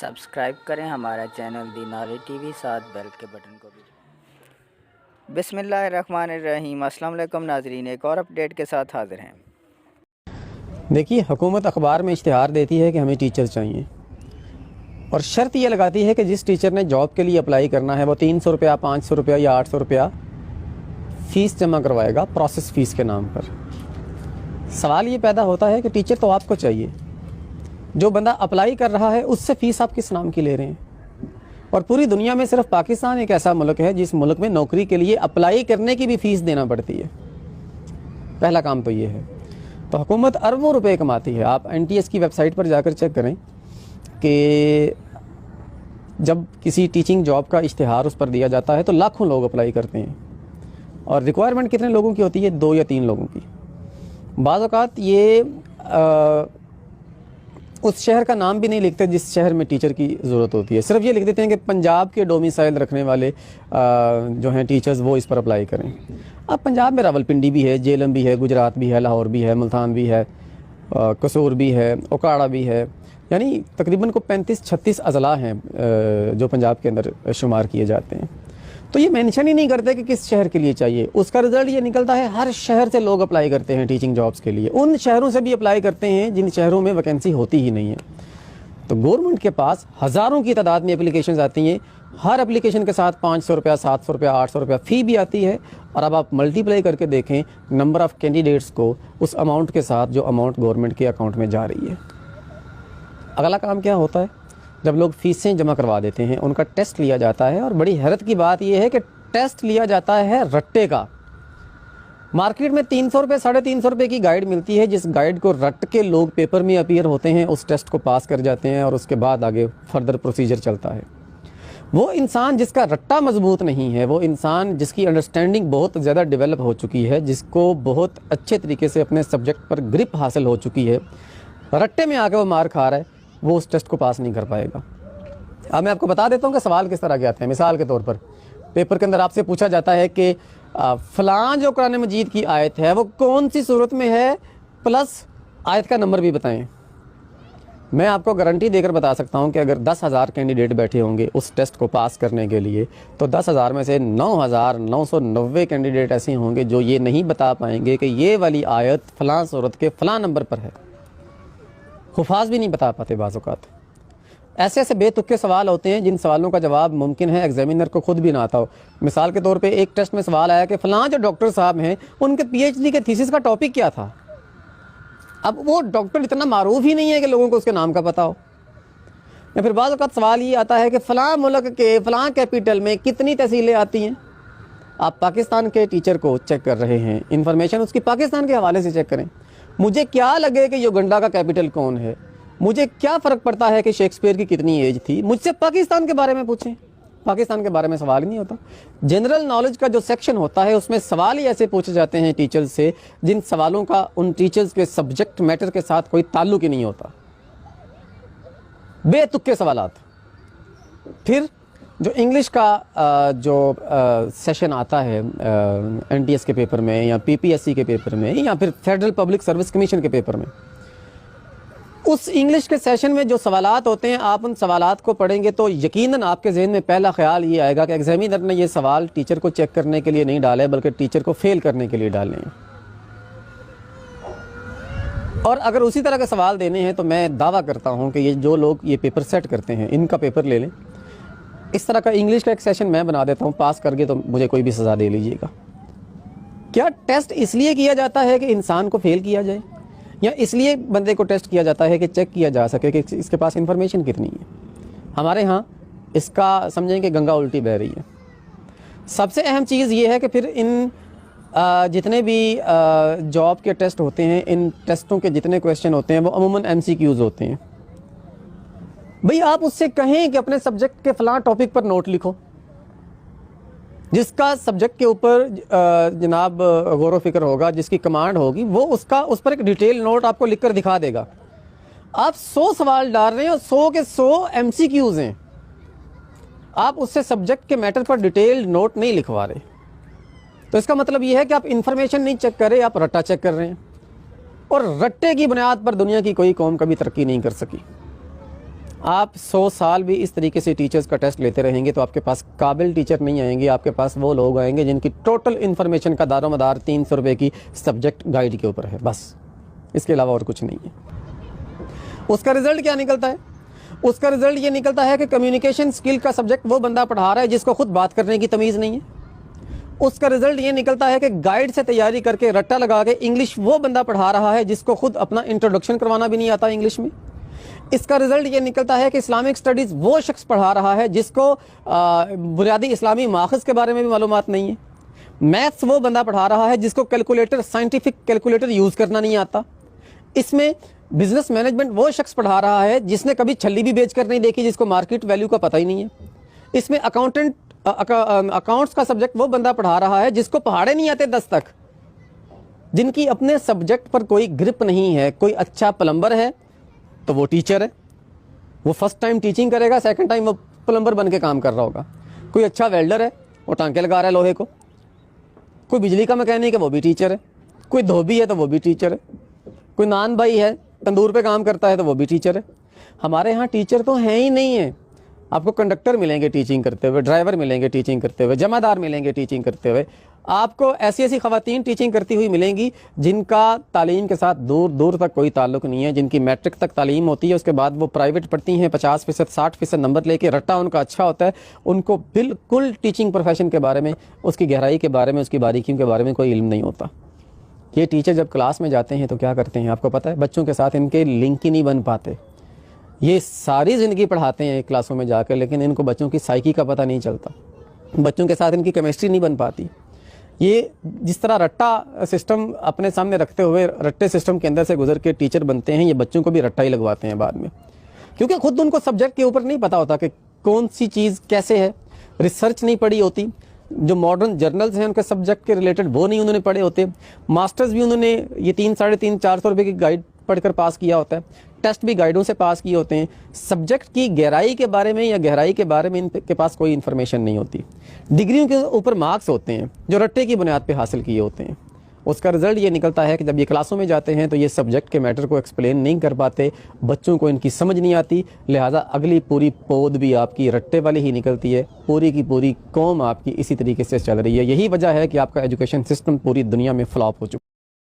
Subscribe کریں ہمارا channel the knowledge T V, ساتھ بیل کے بٹن کو بھی۔ بسم اللہ الرحمن الرحیم۔ السلام علیکم ناظرین، ایک اور اپڈیٹ کے ساتھ حاضر ہیں۔ دیکھیے، حکومت اخبار میں اشتہار دیتی ہے کہ ہمیں ٹیچر چاہیے، اور شرط یہ لگاتی ہے کہ جس ٹیچر نے جاب کے لیے اپلائی کرنا ہے وہ 300 روپیہ، 500 روپیہ یا 800 روپیہ فیس جمع کروائے گا، پروسیس فیس کے نام پر۔ سوال یہ پیدا ہوتا ہے کہ ٹیچر تو آپ کو چاہیے، جو بندہ اپلائی کر رہا ہے اس سے فیس آپ کس نام کی لے رہے ہیں؟ اور پوری دنیا میں صرف پاکستان ایک ایسا ملک ہے جس ملک میں نوکری کے لیے اپلائی کرنے کی بھی فیس دینا پڑتی ہے۔ پہلا کام تو یہ ہے۔ تو حکومت اربوں روپے کماتی ہے۔ آپ NTS کی ویب سائٹ پر جا کر چیک کریں کہ جب کسی ٹیچنگ جاب کا اشتہار اس پر دیا جاتا ہے تو لاکھوں لوگ اپلائی کرتے ہیں، اور ریکوائرمنٹ کتنے لوگوں کی ہوتی ہے؟ 2 یا 3 لوگوں کی۔ بعض اوقات یہ اس شہر کا نام بھی نہیں لکھتے جس شہر میں ٹیچر کی ضرورت ہوتی ہے، صرف یہ لکھ دیتے ہیں کہ پنجاب کے ڈومیسائل رکھنے والے جو ہیں ٹیچرز وہ اس پر اپلائی کریں۔ اب پنجاب میں راولپنڈی بھی ہے، جیلم بھی ہے، گجرات بھی ہے، لاہور بھی ہے، ملتان بھی ہے، قصور بھی ہے، اوکاڑا بھی ہے، یعنی تقریباً کو 35-36 اضلاع ہیں جو پنجاب کے اندر شمار کیے جاتے ہیں۔ تو یہ مینشن ہی نہیں کرتے کہ کس شہر کے لیے چاہیے، اس کا رزلٹ یہ نکلتا ہے ہر شہر سے لوگ اپلائی کرتے ہیں ٹیچنگ جابس کے لیے، ان شہروں سے بھی اپلائی کرتے ہیں جن شہروں میں ویکینسی ہوتی ہی نہیں ہے۔ تو گورنمنٹ کے پاس ہزاروں کی تعداد میں اپلیکیشنز آتی ہیں، ہر اپلیکیشن کے ساتھ 500 روپیہ، 700 روپیہ، 800 روپیہ فی بھی آتی ہے، اور اب آپ ملٹیپلائی کر کے دیکھیں نمبر آف کینڈیڈیٹس کو اس اماؤنٹ کے ساتھ جو اماؤنٹ گورنمنٹ کے اکاؤنٹ میں جا رہی ہے۔ اگلا کام کیا ہوتا ہے؟ جب لوگ فیسیں جمع کروا دیتے ہیں ان کا ٹیسٹ لیا جاتا ہے، اور بڑی حیرت کی بات یہ ہے کہ ٹیسٹ لیا جاتا ہے رٹے کا۔ مارکیٹ میں 300 روپے، 350 روپے کی گائیڈ ملتی ہے، جس گائیڈ کو رٹ کے لوگ پیپر میں اپیئر ہوتے ہیں، اس ٹیسٹ کو پاس کر جاتے ہیں، اور اس کے بعد آگے فردر پروسیجر چلتا ہے۔ وہ انسان جس کا رٹا مضبوط نہیں ہے، وہ انسان جس کی انڈرسٹینڈنگ بہت زیادہ ڈیولپ ہو چکی ہے، جس کو بہت اچھے طریقے سے اپنے سبجیکٹ پر گرپ حاصل ہو چکی ہے، رٹے میں آ کے وہ مار کھا رہا ہے، وہ اس ٹیسٹ کو پاس نہیں کر پائے گا۔ اب میں آپ کو بتا دیتا ہوں کہ سوال کس طرح کے آتے ہیں۔ مثال کے طور پر پیپر کے اندر آپ سے پوچھا جاتا ہے کہ فلاں جو قرآن مجید کی آیت ہے وہ کون سی صورت میں ہے، پلس آیت کا نمبر بھی بتائیں۔ میں آپ کو گارنٹی دے کر بتا سکتا ہوں کہ اگر 10,000 کینڈیڈیٹ بیٹھے ہوں گے اس ٹیسٹ کو پاس کرنے کے لیے، تو 10,000 میں سے 9,990 کینڈیڈیٹ ایسے ہوں گے جو یہ نہیں بتا پائیں گے کہ یہ والی آیت فلاں صورت کے فلاں نمبر پر ہے۔ حفاظ بھی نہیں بتا پاتے بعض اوقات۔ ایسے ایسے بے تکے سوال ہوتے ہیں جن سوالوں کا جواب ممکن ہے ایگزامینر کو خود بھی نہ آتا ہو۔ مثال کے طور پہ ایک ٹیسٹ میں سوال آیا کہ فلاں جو ڈاکٹر صاحب ہیں ان کے PhD کے تھیسس کا ٹاپک کیا تھا۔ اب وہ ڈاکٹر اتنا معروف ہی نہیں ہے کہ لوگوں کو اس کے نام کا پتہ ہو۔ یا پھر بعض اوقات سوال یہ آتا ہے کہ فلاں ملک کے فلاں کیپٹل میں کتنی تحصیلیں آتی ہیں۔ آپ پاکستان کے ٹیچر کو چیک کر رہے ہیں، انفارمیشن اس کی پاکستان کے حوالے سے چیک کریں۔ مجھے کیا لگے کہ یوگنڈا کا کیپٹل کون ہے، مجھے کیا فرق پڑتا ہے کہ شیکسپیئر کی کتنی ایج تھی، مجھ سے پاکستان کے بارے میں پوچھیں۔ پاکستان کے بارے میں سوال ہی نہیں ہوتا۔ جنرل نالج کا جو سیکشن ہوتا ہے اس میں سوال ہی ایسے پوچھے جاتے ہیں ٹیچرز سے جن سوالوں کا ان ٹیچرز کے سبجیکٹ میٹر کے ساتھ کوئی تعلق ہی نہیں ہوتا، بے تکے سوالات۔ پھر جو انگلش کا جو سیشن آتا ہے NTS کے پیپر میں یا PPSC کے پیپر میں یا پھر فیڈرل پبلک سروس کمیشن کے پیپر میں، اس انگلش کے سیشن میں جو سوالات ہوتے ہیں آپ ان سوالات کو پڑھیں گے تو یقیناً آپ کے ذہن میں پہلا خیال یہ آئے گا کہ ایگزامینر نے یہ سوال ٹیچر کو چیک کرنے کے لیے نہیں ڈالے بلکہ ٹیچر کو فیل کرنے کے لیے ڈالے ہیں۔ اور اگر اسی طرح کے سوال دینے ہیں تو میں دعویٰ کرتا ہوں کہ یہ جو لوگ یہ پیپر سیٹ کرتے ہیں ان کا پیپر لے لیں، اس طرح کا انگلش کا ایک سیشن میں بنا دیتا ہوں، پاس کر کے تو مجھے کوئی بھی سزا دے لیجیے گا۔ کیا ٹیسٹ اس لیے کیا جاتا ہے کہ انسان کو فیل کیا جائے، یا اس لیے بندے کو ٹیسٹ کیا جاتا ہے کہ چیک کیا جا سکے کہ اس کے پاس انفارمیشن کتنی ہے؟ ہمارے ہاں اس کا سمجھیں کہ گنگا الٹی بہہ رہی ہے۔ سب سے اہم چیز یہ ہے کہ پھر ان جتنے بھی جاب کے ٹیسٹ ہوتے ہیں، ان ٹیسٹوں کے جتنے کویشچن ہوتے ہیں وہ عموماً MCQs ہوتے ہیں۔ بھئی آپ اس سے کہیں کہ اپنے سبجیکٹ کے فلاں ٹاپک پر نوٹ لکھو، جس کا سبجیکٹ کے اوپر جناب غور و فکر ہوگا، جس کی کمانڈ ہوگی، وہ اس پر ایک ڈیٹیل نوٹ آپ کو لکھ کر دکھا دے گا۔ آپ 100 سوال ڈال رہے ہیں اور 100 کے 100 MCQs ہیں، آپ اس سے سبجیکٹ کے میٹر پر ڈیٹیل نوٹ نہیں لکھوا رہے، تو اس کا مطلب یہ ہے کہ آپ انفارمیشن نہیں چیک کر رہے، آپ رٹا چیک کر رہے ہیں، اور رٹے کی بنیاد پر دنیا کی کوئی قوم کبھی ترقی نہیں کر سکی۔ آپ 100 سال بھی اس طریقے سے ٹیچرز کا ٹیسٹ لیتے رہیں گے تو آپ کے پاس قابل ٹیچر نہیں آئیں گے. آپ کے پاس وہ لوگ آئیں گے جن کی ٹوٹل انفارمیشن کا دار و مدار 300 روپے کی سبجیکٹ گائیڈ کے اوپر ہے, بس اس کے علاوہ اور کچھ نہیں ہے. اس کا رزلٹ کیا نکلتا ہے؟ اس کا رزلٹ یہ نکلتا ہے کہ کمیونیکیشن سکل کا سبجیکٹ وہ بندہ پڑھا رہا ہے جس کو خود بات کرنے کی تمیز نہیں ہے. اس کا رزلٹ یہ نکلتا ہے کہ گائیڈ سے تیاری کر کے رٹا لگا کے انگلش وہ بندہ پڑھا رہا ہے جس کو خود اپنا انٹروڈکشن کروانا بھی نہیں آتا انگلش میں. اس کا رزلٹ یہ نکلتا ہے کہ اسلامک سٹڈیز وہ شخص پڑھا رہا ہے جس کو بنیادی اسلامی ماخذ کے بارے میں بھی معلومات نہیں ہے. میتھس وہ بندہ پڑھا رہا ہے جس کو کیلکولیٹر, سائنٹیفک کیلکولیٹر یوز کرنا نہیں آتا. اس میں بزنس مینجمنٹ وہ شخص پڑھا رہا ہے جس نے کبھی چھلی بھی بیچ کر نہیں دیکھی, جس کو مارکیٹ ویلیو کا پتہ ہی نہیں ہے. اس میں اکاؤنٹس کا سبجیکٹ وہ بندہ پڑھا رہا ہے جس کو پہاڑے نہیں آتے 10 تک, جن کی اپنے سبجیکٹ پر کوئی گرپ نہیں ہے. کوئی اچھا پلمبر ہے تو وہ ٹیچر ہے, وہ فرسٹ ٹائم ٹیچنگ کرے گا, سیکنڈ ٹائم وہ پلمبر بن کے کام کر رہا ہوگا. کوئی اچھا ویلڈر ہے, وہ ٹانکے لگا رہا ہے لوہے کو. کوئی بجلی کا میکینک ہے, وہ بھی ٹیچر ہے. کوئی دھوبی ہے تو وہ بھی ٹیچر ہے. کوئی نان بھائی ہے, تندور پہ کام کرتا ہے تو وہ بھی ٹیچر ہے. ہمارے ہاں ٹیچر تو ہیں ہی نہیں ہیں. آپ کو کنڈکٹر ملیں گے ٹیچنگ کرتے ہوئے, ڈرائیور ملیں گے ٹیچنگ کرتے ہوئے, جمع دار ملیں گے ٹیچنگ کرتے ہوئے. آپ کو ایسی ایسی خواتین ٹیچنگ کرتی ہوئی ملیں گی جن کا تعلیم کے ساتھ دور دور تک کوئی تعلق نہیں ہے, جن کی میٹرک تک تعلیم ہوتی ہے, اس کے بعد وہ پرائیویٹ پڑھتی ہیں, 50% 60% نمبر لے کے رٹا ان کا اچھا ہوتا ہے. ان کو بالکل ٹیچنگ پروفیشن کے بارے میں, اس کی گہرائی کے بارے میں, اس کی باریکیوں کے بارے میں کوئی علم نہیں ہوتا. یہ ٹیچر جب کلاس میں جاتے ہیں تو کیا کرتے ہیں آپ کو پتہ ہے؟ بچوں کے ساتھ ان کے لنک ہی نہیں بن پاتے. یہ ساری زندگی پڑھاتے ہیں کلاسوں میں جا کر, لیکن ان کو بچوں کی سائیکی کا پتہ نہیں چلتا. بچوں کے ساتھ ان کی کیمسٹری نہیں بن پاتی. یہ جس طرح رٹا سسٹم اپنے سامنے رکھتے ہوئے رٹے سسٹم کے اندر سے گزر کے ٹیچر بنتے ہیں, یہ بچوں کو بھی رٹا ہی لگواتے ہیں بعد میں, کیونکہ خود ان کو سبجیکٹ کے اوپر نہیں پتہ ہوتا کہ کون سی چیز کیسے ہے. ریسرچ نہیں پڑھی ہوتی. جو ماڈرن جرنلز ہیں ان کے سبجیکٹ کے ریلیٹڈ وہ نہیں انہوں نے پڑھے ہوتے. ماسٹرز بھی انہوں نے یہ 300-450 روپے کی گائیڈ پڑھ کر پاس کیا ہوتا ہے. ٹیسٹ بھی گائیڈوں سے پاس کیے ہوتے ہیں. سبجیکٹ کی گہرائی کے بارے میں یا گہرائی کے بارے میں ان کے پاس کوئی انفارمیشن نہیں ہوتی. ڈگریوں کے اوپر مارکس ہوتے ہیں جو رٹے کی بنیاد پہ حاصل کیے ہوتے ہیں. اس کا رزلٹ یہ نکلتا ہے کہ جب یہ کلاسوں میں جاتے ہیں تو یہ سبجیکٹ کے میٹر کو ایکسپلین نہیں کر پاتے, بچوں کو ان کی سمجھ نہیں آتی, لہٰذا اگلی پوری پود بھی آپ کی رٹے والی ہی نکلتی ہے. پوری کی پوری قوم آپ کی اسی طریقے سے چل رہی ہے. یہی وجہ ہے کہ آپ کا ایجوکیشن سسٹم پوری دنیا میں فلاپ ہو چکا ہے.